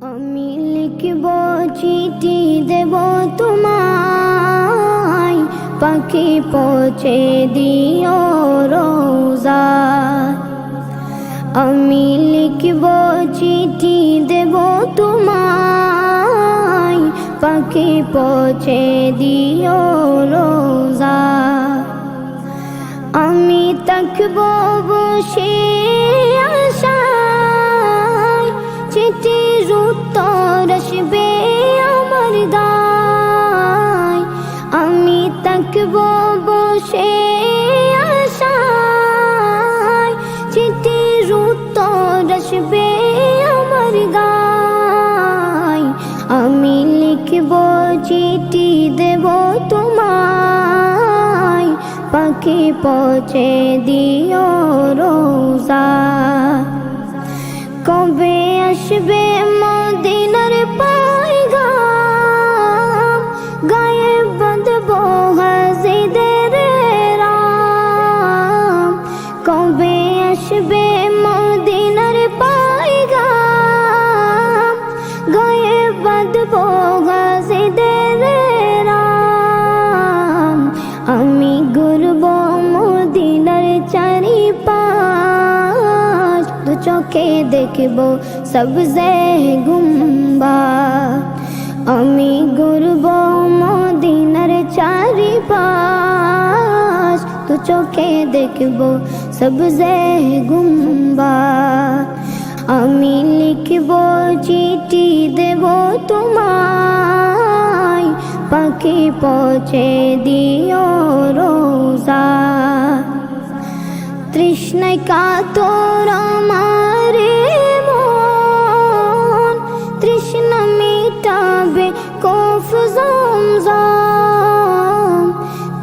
আমি লিখব চিঠি দেব তোমায়, পাখি পৌঁছে দিও রোজা। আমি লিখব চিঠি দেব তোমায়, পাখি পৌঁছে দিও রোজা। আমি থাকব বসে আশায়, চিঠির উত্তর আসবে আমার দায়। আমি থাকব বসে আশায়, চিঠির উত্তর আসবে আমার গায়। আমি লিখব চিঠি দেব তোমায়, পাখি পৌঁছে দিও রোজা। কবে আসবে মদিনার পয়গাম, গায়ে বাঁধব হাজিদের রাম। কবে আসবে মদিনার পয়গাম, গায়ে বাঁধব হাজিদের রাম। আমি ঘুরব মদিনার চারিপাশ, দু চোখে দেখব সবজে গুম্বাদ। আমি ঘুরব মদিনার চারিপাশ, দু চোখে দেখব সবজে গুম্বাদ। আমি লিখব চিঠি দেব তোমায়, পাখি পৌঁছে দিও রোজা। তৃষ্ণায় কাতর আমার মন, তৃষ্ণা মিটাবে কফ জমজম।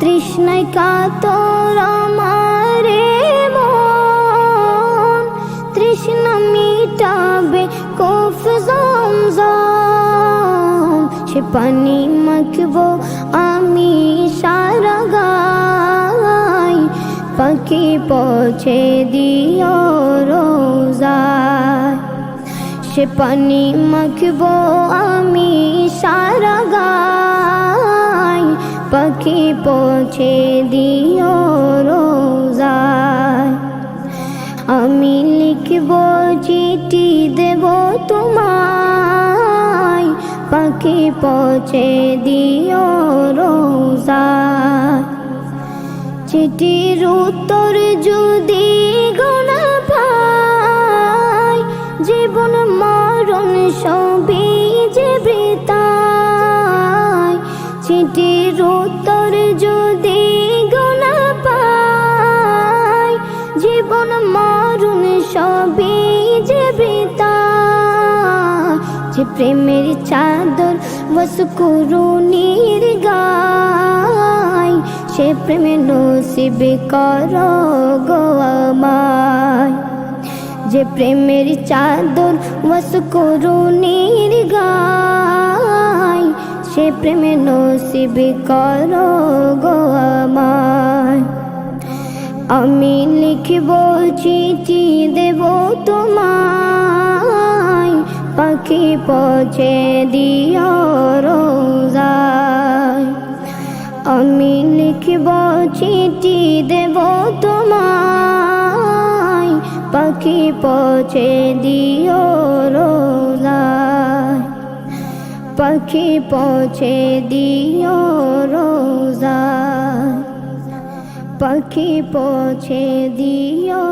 তৃষ্ণায় কাতর আমার মন, তৃষ্ণা মিটাবে কফ জমজম। সে পানি মাখবো আমি সারা গায়, পাখি পৌঁছে দিও রোজায়। সে পানি মাখবো আমি সারা গায়, পাখি পৌঁছে দিও রোজায়। আমি লিখব চিঠি দেব তোমায়, পাখি পৌঁছে দিও রোজায়। চিঠির উত্তর যদি গোনা পাই, জীবন মরণ সবই যে বৃথায়। চিঠির উত্তর যদি গোনা পাই, জীবন মরণ সবই যে বৃথায়। যে প্রেমের চাদর বসকুরুনির গায়, সে প্রেমে নসিব করো গো আমায়। যে প্রেমের চাদর বসকুরুনির গায়, সে প্রেমে নসিব করো গো আমায়। আমি লিখব চিঠি দেব তোমায়, পাখি পৌঁছে দিও রোজায়। আমি লিখব চিঠি দেব তোমায়, পাখি পৌঁছে দিও রোজায়। পাখি পৌঁছে দিও রোজায়, পাখি পৌঁছে দিও